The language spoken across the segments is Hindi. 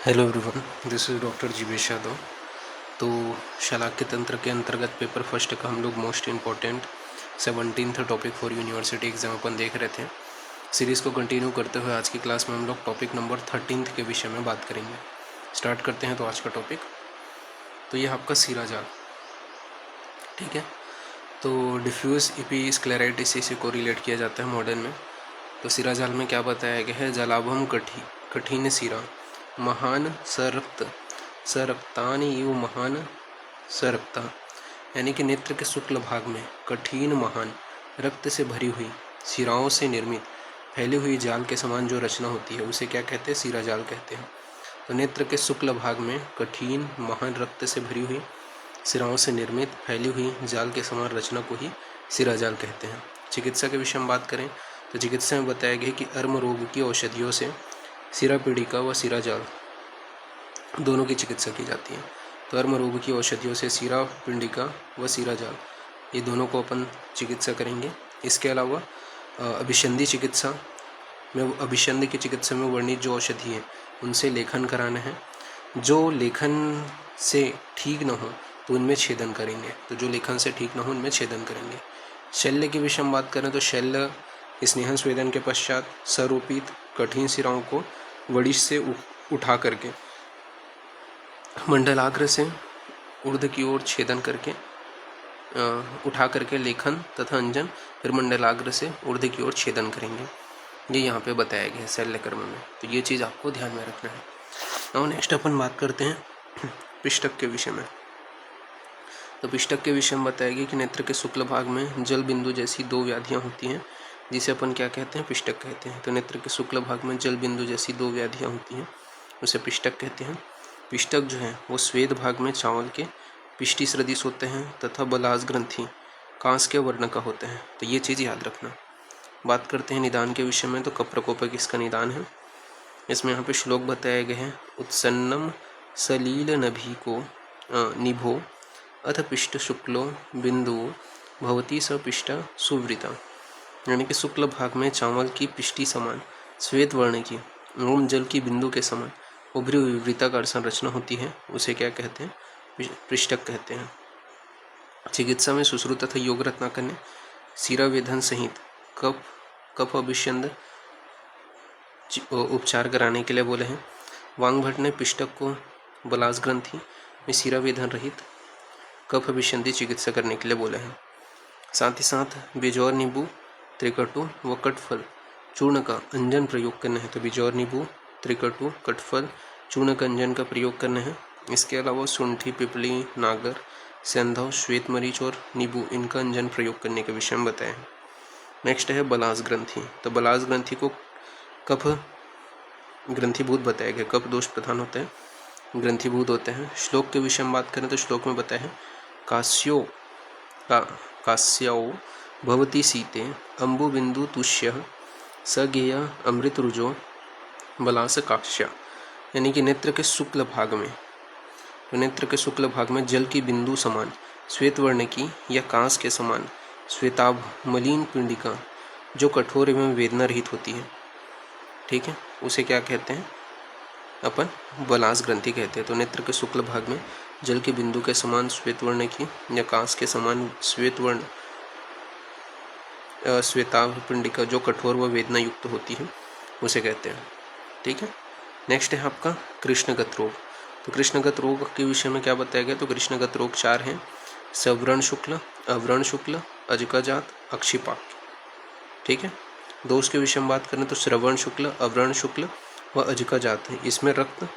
Hello everyone, this is doctor Jivesh Yadav. तो शलाक्य तंत्र के अंतर्गत पेपर फर्स्ट का हम लोग most important 17th topic for university exam अपन देख रहे थे। सीरीज़ को कंटिन्यू करते हुए आज की क्लास में हम लोग टॉपिक नंबर 13 के विषय में बात करेंगे। स्टार्ट करते हैं तो आज का टॉपिक, तो ये आपका सीरा जाल, ठीक है। तो डिफ्यूज़ इपीस्क्लेराइटिस से को रिलेट किया जाता है मॉडर्न में। तो सीरा जाल में क्या बताया गया है, जलाभम कठिन सीरा महान सरक्तान इव महान सरक्ता, यानी कि नेत्र के शुक्ल भाग में कठिन महान रक्त से भरी हुई सिराओं से निर्मित फैली हुई जाल के समान जो रचना होती है उसे क्या कहते हैं, सीरा जाल कहते हैं। तो नेत्र के शुक्ल भाग में कठिन महान रक्त से भरी हुई सिराओं से निर्मित फैली हुई जाल के समान रचना को ही सीरा जाल कहते हैं। चिकित्सा के विषय में बात करें तो चिकित्सा में बताया गया कि अर्म रोग की औषधियों से सीरा पीड़िका व सीरा जाल दोनों की चिकित्सा की जाती है। तो अर्म रोग की औषधियों से सीरा पिंडिका व सीरा जाल ये दोनों को अपन चिकित्सा करेंगे। इसके अलावा अभिसंधि की चिकित्सा में वर्णित जो औषधि है उनसे लेखन कराना है। जो लेखन से ठीक न हो तो उनमें छेदन करेंगे। तो जो लेखन से ठीक न हो उनमें छेदन करेंगे। शल्य के विषय में बात करें तो शल्य स्नेहन स्वेदन के पश्चात सरोपित कठिन सिराओं को वड़िश से उठा करके मंडलाग्र से ऊर्ध्व की ओर छेदन करके उठा करके लेखन तथा अंजन, फिर मंडलाग्र से ऊर्ध्व की ओर छेदन करेंगे। ये यहाँ पे बताया गया है शल्य कर्म में। तो ये चीज़ आपको ध्यान में रखना है। और नेक्स्ट अपन बात करते हैं पिष्टक के विषय में। तो पिष्टक के विषय में बताया गया कि नेत्र के शुक्ल भाग में जल बिंदु जैसी दो व्याधियाँ होती हैं जिसे अपन क्या कहते हैं, पिष्टक कहते हैं। तो नेत्र के शुक्ल भाग में जल बिंदु जैसी दो व्याधियाँ होती हैं उसे पिष्टक कहते हैं। पिष्टक जो है वो स्वेद भाग में चावल के पिष्टि सदृश होते हैं तथा बलास ग्रंथि कांस के वर्ण का होते हैं। तो ये चीज़ याद रखना। बात करते हैं निदान के विषय में। तो कप प्रकोपक इसका निदान है। इसमें यहाँ पे श्लोक बताए गए हैं, उत्सन्नम सलील नभी को निभो अथ पिष्ट शुक्लो बिंदु भवती स पिष्ट सुवृता, यानी कि शुक्ल भाग में चावल की पिष्टि समान श्वेत वर्ण की एवं जल की बिंदु के समान उभरी हुई वृत्ताकार संरचना होती है उसे क्या कहते हैं, पृष्ठक कहते हैं। चिकित्सा में सुश्रुत तथा योग रत्नाकर ने सीरा वेधन सहित कफ अभिषंद उपचार कराने के लिए बोले हैं। वांग भट्ट ने पिष्टक को बलास ग्रंथि में सीरा वेधन रहित कफ अभिषंधि चिकित्सा करने के लिए बोले हैं। साथ ही साथ बिजौर नींबू त्रिकटु व कटफल चूर्ण का अंजन प्रयोग करना है। तो बिजौर नींबू त्रिकटु कटफल चूर्ण का अंजन का प्रयोग करना है। इसके अलावा सुंठी पिपली नागर सेंधव श्वेत मरीच और नींबू इनका अंजन प्रयोग करने के विषय में बताया है। नेक्स्ट है बलास ग्रंथि। तो बलास ग्रंथि को कफ ग्रंथिभूत बताया गया। कफ दोष प्रधान होते हैं, ग्रंथिभूत होते हैं। श्लोक के विषय में बात करें तो श्लोक में बताया है, कास्यो भवती सीते अम्बु बिंदु तुष्य सगेय अमृत रुजो बलास काक्ष्या, यानी कि नेत्र के शुक्ल भाग में, तो नेत्र के शुक्ल भाग में जल की बिंदु समान श्वेत वर्ण की या कांस के समान श्वेताभ मलिन पिंडिका जो कठोर एवं वेदना रहित होती है, ठीक है, उसे क्या कहते हैं अपन, बलास ग्रंथि कहते हैं। तो नेत्र के शुक्ल भाग में जल के बिंदु के समान श्वेत वर्ण की या कांस के समान श्वेत वर्ण श्वेताभ पिंडिका जो कठोर व वेदना युक्त होती है उसे कहते हैं, ठीक है। नेक्स्ट है आपका कृष्णगत रोग। तो कृष्णगत रोग के विषय में क्या बताया गया, तो कृष्णगत रोग 4 हैं, सव्रण शुक्ल, अव्रण शुक्ल, अजकाजात, अक्षिपाक, ठीक है। दोष के विषय में बात करें तो श्रवण शुक्ल, अव्रण शुक्ल व अजकाजात है। इसमें रक्त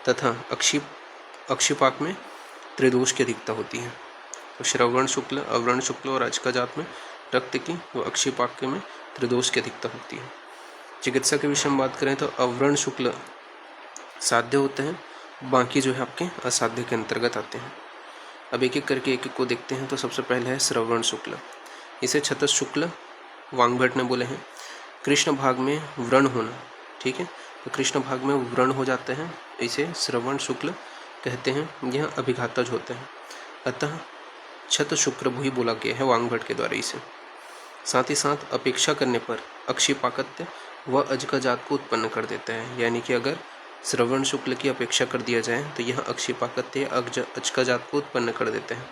तथा अक्षिपाक में त्रिदोष की अधिकता होती है। तो श्रवण शुक्ल, अव्रण शुक्ल और अजकाजात में रक्त की व अक्षिपाक में त्रिदोष की अधिकता होती है। चिकित्सा के विषय में बात करें तो अव्रण शुक्ल साध्य होते हैं, बाकी जो है आपके असाध्य के अंतर्गत आते हैं। अब एक एक करके एक एक को देखते हैं। तो सबसे पहले है श्रवण शुक्ल। इसे छतस शुक्ल वांग भट्ट ने बोले हैं, कृष्ण भाग में व्रण होना, ठीक है। तो कृष्ण भाग में व्रण हो जाते हैं, इसे श्रवण शुक्ल कहते हैं। यह अभिघातज होते हैं, अतः छत शुक्र भी बोला गया है वांग भट्ट के द्वारा इसे। साथ ही साथ अपेक्षा करने पर अक्षिपाकत्य व अजकाजात को उत्पन्न कर देता है, यानी कि अगर श्रवण शुक्ल की अपेक्षा कर दिया जाए तो यह अक्षिपाकत्य अच का जात को उत्पन्न कर देते हैं।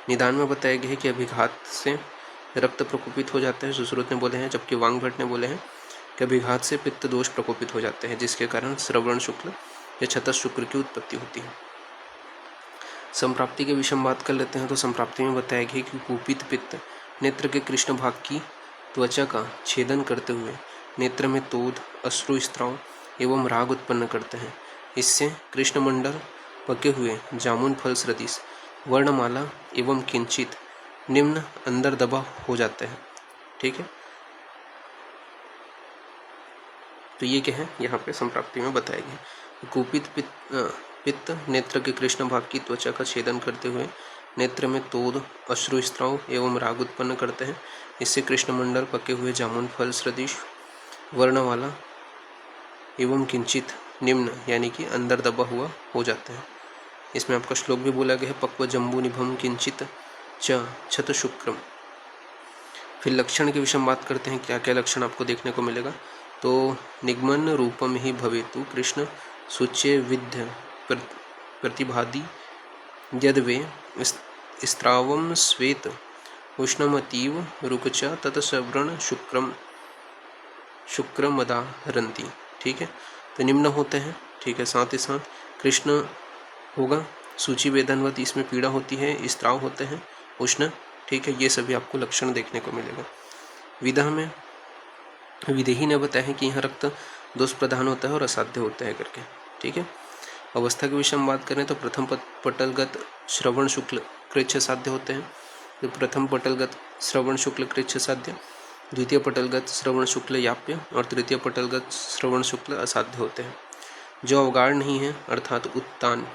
निदान में बताया गया है कि अभिघात से रक्त प्रकोपित हो जाता है, सुश्रुत ने बोले हैं, जबकि वांग भट्ट ने बोले हैं कि अभिघात से पित्त दोष प्रकोपित हो जाते हैं, जिसके कारण श्रवण शुक्ल या छतस शुक्र की उत्पत्ति होती है। संप्राप्ति के विषय में बात कर लेते हैं। तो संप्राप्ति में बताया गया कि कुपित पित्त नेत्र के कृष्ण भाग की त्वचा का छेदन करते हुए नेत्र में तोद, अश्रु स्त्राव एवं राग उत्पन्न करते हैं। इससे कृष्णमंडल पके हुए जामुन फल सदृश वर्णमाला एवं किंचित निम्न अंदर दबा हो जाते हैं। ठीक है, तो ये क्या है यहाँ पे संप्राप्ति में बताया गया। कुपित पित्त नेत्र के कृष्ण भाग की त्वचा का छेदन करते हुए नेत्र में तोद, अश्रु स्त्राव एवं राग उत्पन्न करते हैं। इससे कृष्णमंडल पके हुए जामुन फल सदृश वर्ण वाला एवं किंचित निम्न यानी कि अंदर दबा हुआ हो जाता है। इसमें आपका श्लोक भी बोला गया है, पक्व जम्बू निभम किंचित च छत शुक्रम। फिर लक्षण के विषय में बात करते हैं, क्या क्या लक्षण आपको देखने को मिलेगा। तो निगमन रूपम ही भवेतु कृष्ण सुच्य विद्य प्रतिभादी यद्वे स्त्रावम श्वेत उष्णमतीव रुकचा तत्सवर्ण शुक्रमदाहरंती। ठीक है, तो निम्न होते हैं। ठीक है, साथ ही साथ कृष्ण होगा, सूची वेदनवत इसमें पीड़ा होती है, स्त्राव होते हैं, उष्ण। ठीक है, ये सभी आपको लक्षण देखने को मिलेगा। विधा में विदेही ने बताया है कि यह रक्त दोष प्रधान होता है और असाध्य होता है करके। ठीक है, अवस्था के विषय में बात करें तो प्रथम पटलगत श्रवण शुक्ल कृच्छ साध्य होते हैं। तो प्रथम पटलगत श्रवण शुक्ल कृच्छ साध्य, द्वितीय पटलगत श्रवण शुक्ल याप्य और तृतीय पटलगत श्रवण शुक्ल असाध्य होते हैं। जो अवगाढ़ नहीं है अर्थात उत्तान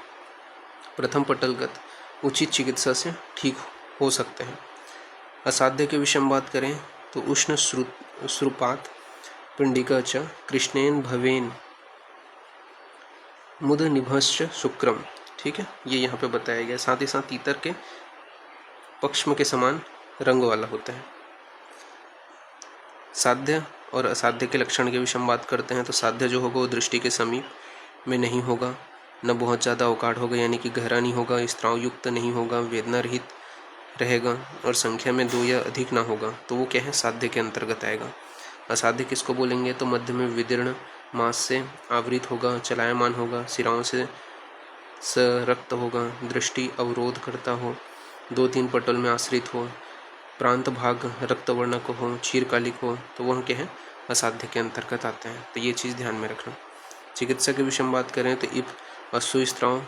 प्रथम पटलगत उचित चिकित्सा से ठीक हो सकते हैं। असाध्य के विषय में बात करें तो उष्ण श्रुपात पिंडिका च कृष्णेन भवेन मुद निभश्च शुक्रम। ठीक है, ये यहाँ पे बताया गया। साथ ही साथ तीतर के पक्ष्म के समान रंग वाला होता है। साध्य और असाध्य के लक्षण के विषय में बात करते हैं तो साध्य जो होगा वो दृष्टि के समीप में नहीं होगा, न बहुत ज़्यादा अवकाढ़ होगा यानी कि गहरा नहीं होगा, स्त्राव युक्त नहीं होगा, वेदना रहित रहेगा और संख्या में 2 या अधिक ना होगा, तो वो क्या है साध्य के अंतर्गत आएगा। असाध्य किसको बोलेंगे तो मध्य में विदीर्ण मांस से आवृत होगा, चलायमान होगा, सिराओं से सरक्त होगा, दृष्टि अवरोध करता हो, 2-3 पटल में आश्रित हो, प्रांत भाग रक्तवर्णक हो, क्षीरकालिक हो, तो वह क्या है असाध्य के अंतर्गत आते हैं। तो ये चीज़ ध्यान में रखना। चिकित्सा के विषय में बात करें तो इप अश्रु स्त्राव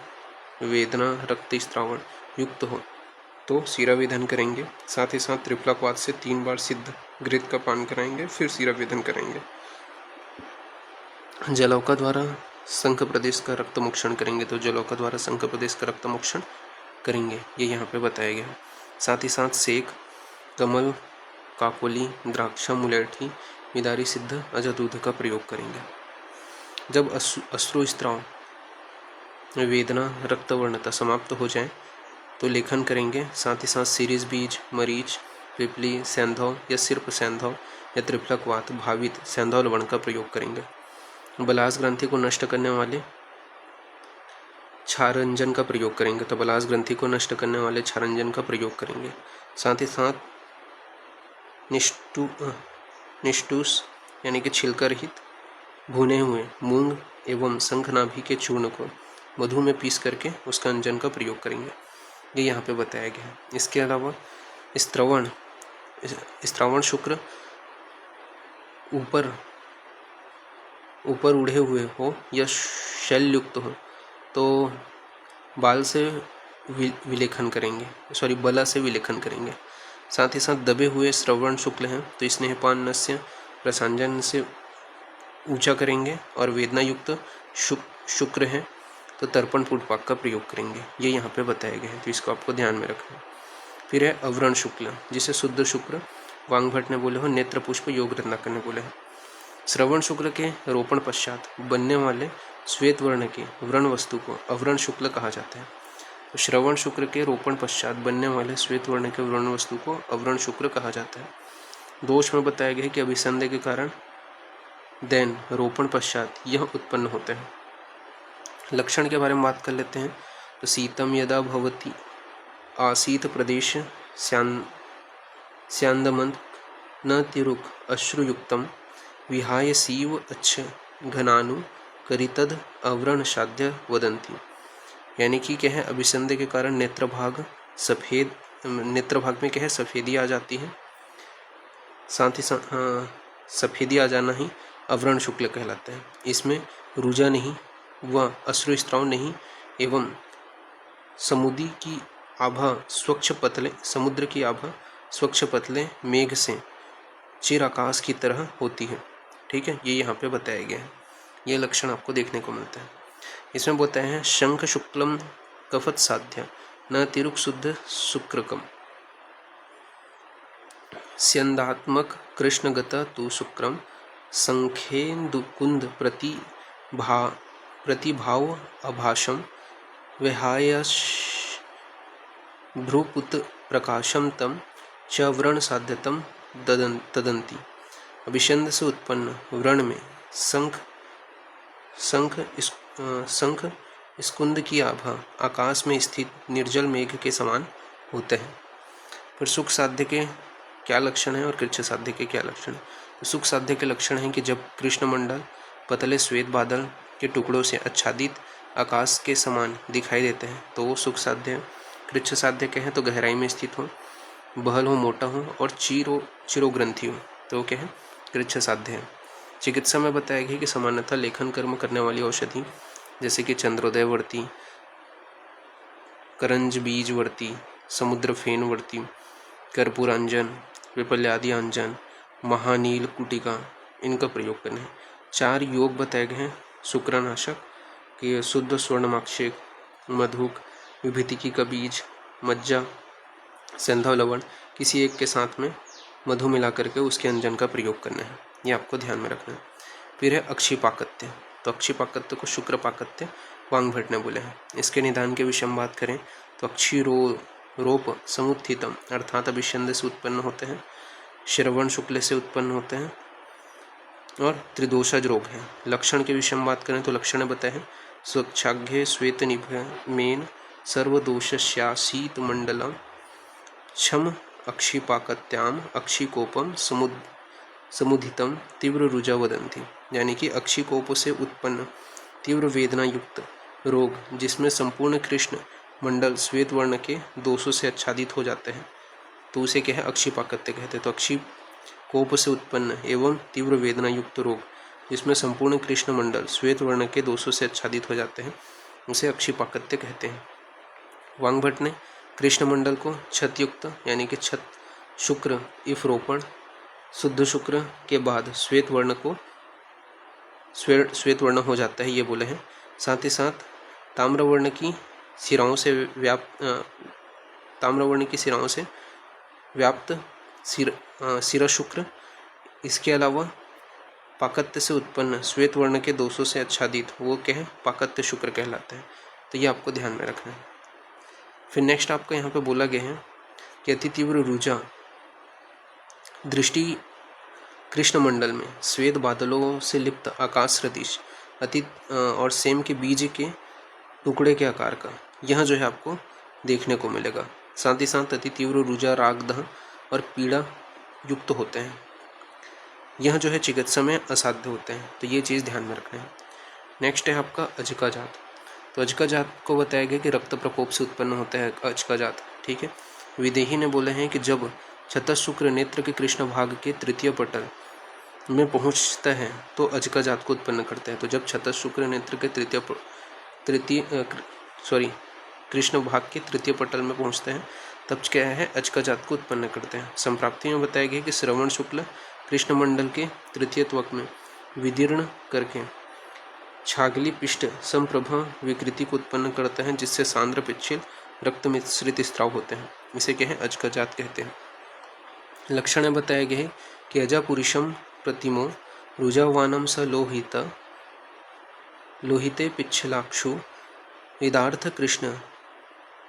वेदना रक्त स्त्रावण युक्त हो तो शीरावेदन करेंगे। साथ ही साथ त्रिफलाक्वाथ से 3 बार सिद्ध घृत का पान कराएंगे, फिर शीरावेदन करेंगे। जलौका द्वारा शंख प्रदेश का रक्त मोक्षण करेंगे, तो जलौका द्वारा शंख प्रदेश का रक्त मोक्षण करेंगे, ये यहाँ पे बताया गया है। साथ ही साथ सेक, कमल, काकोली, द्राक्षा, मुलेठी, मिदारी सिद्ध अजदूध का प्रयोग करेंगे। जब अश्रु स्त्राव वेदना रक्तवर्णता समाप्त हो जाए तो लेखन करेंगे। साथ ही साथ सीरीज बीज, मरीच, पिपली, सैंधव या सिर्फ सैंधव या त्रिफलकवात भावित सैंधव लवण का प्रयोग करेंगे। बलास ग्रंथि को नष्ट करने वाले क्षारंजन का प्रयोग करेंगे, तो बलास ग्रंथि को नष्ट करने वाले क्षारंजन का प्रयोग करेंगे। साथ ही साथ निष्ठूस यानी कि छिलका रहित भुने हुए मूंग एवं शंखनाभि के चूर्ण को मधु में पीस करके उसका अंजन का प्रयोग करेंगे, ये यहाँ पे बताया गया है। इसके अलावा स्त्रावण शुक्र ऊपर उड़े हुए हो या शैलयुक्त हो तो बाल से विलेखन करेंगे, बला से विलेखन करेंगे। साथ ही साथ दबे हुए श्रवण शुक्ल हैं तो स्नेहपान नस्य रसांजन से ऊंचा करेंगे, और वेदना युक्त शुक्र हैं तो तर्पण पुटपाक का प्रयोग करेंगे, ये यहाँ पे बताया गया है, तो इसको आपको ध्यान में रखना। फिर है अवरण शुक्ल, जिसे शुद्ध शुक्र वांग भट्ट ने बोले हो, नेत्र पुष्प योग रत्नाकर ने बोले हैं। श्रवण शुक्ल के रोपण पश्चात बनने वाले श्वेत वर्ण के व्रण वस्तु को अवरण शुक्ल कहा जाता है। तो श्रवण शुक्र के रोपण पश्चात बनने वाले श्वेत वर्ण के व्रण वस्तु को अवरण शुक्ल कहा जाता है। दोष में बताया गया कि अभिसंदेह के कारण दैन रोपण पश्चात यह उत्पन्न होते हैं। लक्षण के बारे में बात कर लेते हैं। तो शीतम यदा भवति आसीत प्रदेश स्यांदमंत न तिरुक अश्रुयुक्तम विहाय सीव अच्छ घनानु करितद अव्रण साध्य वदंती। यानी कि क्या है, अभिसंधि के कारण नेत्रभाग में क्या है, सफेदी आ जाती है। साथ ही सफेदी आ जाना ही अव्रण शुक्ल कहलाता है। इसमें रुजा नहीं व अश्रुस्राव नहीं एवं समुद्र की आभा स्वच्छ पतले मेघ से चिर आकाश की तरह होती है। ठीक है, ये यहाँ पे बताया गया है। ये लक्षण आपको देखने को मिलता है। इसमें बताया है शंख शुक्लम कफत साध्य न तिरुक शुद्ध शुक्रकम स्यंदात्मक कृष्णगत तु शुक्रम संखेन्दुकुंद प्रतिभाव अभाषम विहाय भ्रूपुत प्रकाशम तम च व्रण साध्यतम तदंती। अभिषंद से उत्पन्न व्रण में शंख स्कुंद की आभा आकाश में स्थित निर्जल मेघ के समान होते हैं। फिर सुख साध्य के क्या लक्षण है और कृच्छ साध्य के क्या लक्षण है। तो सुख साध्य के लक्षण है कि जब कृष्णमंडल पतले श्वेत बादल के टुकड़ों से आच्छादित आकाश के समान दिखाई देते हैं तो वो सुख साध्य है। कृच्छ साध्य के हैं तो गहराई में स्थित हो, बहल हो, मोटा हो और चिरोग्रंथी हो तो क्या है, कृच्छ साध्य है। चिकित्सा में बताया गया कि सामान्यतः लेखन कर्म करने वाली औषधि जैसे कि चंद्रोदयवर्ती, करंज बीजवर्ती, समुद्र फेनवर्ती, कर्पूरांजन, विपल्यादि अंजन, महानील कुटिका, इनका प्रयोग करना है। 4 योग बताए गए हैं शुक्रनाशक कि शुद्ध स्वर्णमाक्षिक, मधुक, विभूतिकी का बीज, मज्जा, संधव लवण, किसी एक के साथ में मधु मिला करके उसके अंजन का प्रयोग करना है। ये आपको ध्यान में रखना है। फिर है अक्षिपाकत्य। तो अक्षिपाकत्य को शुक्र पाकत्य वांगभट ने बोले हैं। इसके निदान के विषय में बात करें तो अक्षिरोप समुत्थितम अर्थात अभिषंद से उत्पन्न होते हैं, श्रवण शुक्ल से उत्पन्न होते हैं और त्रिदोषज रोग है। लक्षण के विषय में बात करें तो लक्षण बताए हैं स्वच्छाघ्य श्वेत निभ्य मेन सर्वदोषस्यासीत मंडलम क्षम अक्षिपाकत्याम अक्षिकोपम समुदितम तीव्र रुजा वदंती। यानी कि अक्षिकोप से उत्पन्न तीव्र वेदना युक्त रोग जिसमें संपूर्ण कृष्ण मंडल श्वेत वर्ण के दोषों से आच्छादित हो जाते हैं तो उसे क्या है, अक्षिपाकत्य कहते हैं। तो अक्षिकोप से उत्पन्न एवं तीव्र वेदना युक्त रोग जिसमें संपूर्ण कृष्ण मंडल श्वेत वर्ण के दोषों से आच्छादित हो जाते हैं उसे अक्षिपाकत्य कहते हैं। वांगभट ने कृष्ण मंडल को छतयुक्त यानी कि छत शुक्र इफ रोपण शुद्ध शुक्र के बाद श्वेत वर्ण हो जाता है ये बोले हैं। साथ ही साथ ताम्रवर्ण की सिराओं से व्याप्त सिरा शुक्र, इसके अलावा पाकत्य से उत्पन्न श्वेत वर्ण के दोषों से आच्छादित वो क्या है, पाकत्य शुक्र कहलाता है। तो ये आपको ध्यान में रखना है। फिर नेक्स्ट आपको यहाँ पे बोला गया है कि अति तीव्र रुजा दृष्टि कृष्ण मंडल में श्वेत बादलों से लिप्त आकाश सदृश और सेम के बीज के टुकड़े के आकार का यह जो है आपको देखने को मिलेगा। साथ ही साथ अति तीव्र रुजा रागदह और पीड़ा युक्त होते हैं। यह जो है चिकित्सा में असाध्य होते हैं। तो ये चीज़ ध्यान में रखना है। नेक्स्ट है आपका अजका जात। तो अजका जात को बताया गया कि रक्त प्रकोप से उत्पन्न होता है अजका जात। ठीक है, विदेही ने बोले हैं कि जब छतः शुक्र नेत्र के कृष्ण भाग के तृतीय पटल में पहुंचता है तो अजका जात को उत्पन्न करता है। तो जब छतः शुक्र नेत्र के कृष्ण भाग के तृतीय पटल में पहुंचते हैं तब क्या है, अजका जात को उत्पन्न करते हैं। संप्राप्ति में बताया गया कि श्रवण शुक्ल कृष्ण मंडल के तृतीय त्वक में विदीर्ण करके छागली पिष्ट संप्रभा विकृति को उत्पन्न करते हैं जिससे सांद्र पिच्छिल रक्त मिश्रित स्त्राव होते हैं। इसे क्या है, अजका जात कहते हैं। लक्षण बताया गया है कि अजा पुरुषम प्रतिमो रुजावानम स लोहिते पिच्छलाक्षु वेदार्थ कृष्ण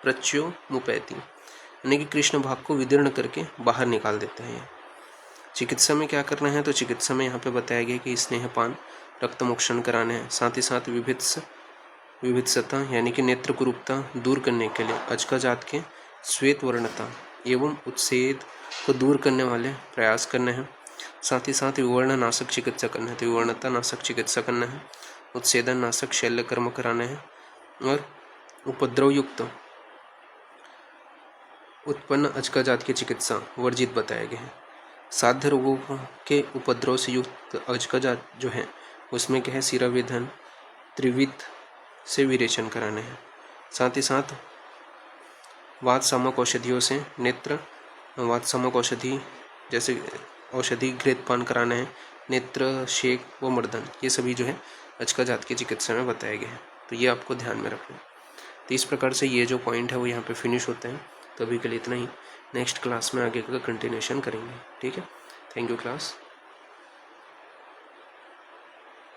प्रच्यो मुपैती। यानी कि कृष्ण भाग को विदीर्ण करके बाहर निकाल देते हैं। चिकित्सा में क्या करना है, तो चिकित्सा में यहाँ पे बताया गया कि स्नेहपान रक्त मोक्षण कराने हैं। साथ ही साथ विभित्स विविधता यानी कि नेत्र कुरूपता दूर करने के लिए अजका जात के श्वेत वर्णता एवं उत्सेद को दूर करने वाले प्रयास करने हैं। साथ ही साथ विवर्ण नाशक चिकित्सा करना है, तो विवर्णता नाशक चिकित्सा करना है, उत्सेदन नाशक शल्य कर्म कराने हैं और उपद्रव युक्त उत्पन्न अजका जात की चिकित्सा वर्जित बताए गए हैं। साध्य रोगों के उपद्रव से युक्त अजका जात जो है उसमें क्या है, शिरावेधन त्रिविध से विरेचन कराने हैं। साथ ही साथ वात सामक औषधियों से नेत्र वात सामक औषधि जैसे औषधि घृत पान कराना है, नेत्र शेक व मर्दन, ये सभी जो है अजका जात की चिकित्सा में बताए गए हैं। तो ये आपको ध्यान में रखना है। तो इस प्रकार से ये जो पॉइंट है वो यहाँ पे फिनिश होते हैं। तो अभी के लिए इतना ही, नेक्स्ट क्लास में आगे का कंटिन्यूशन करेंगे। ठीक है, थैंक यू क्लास।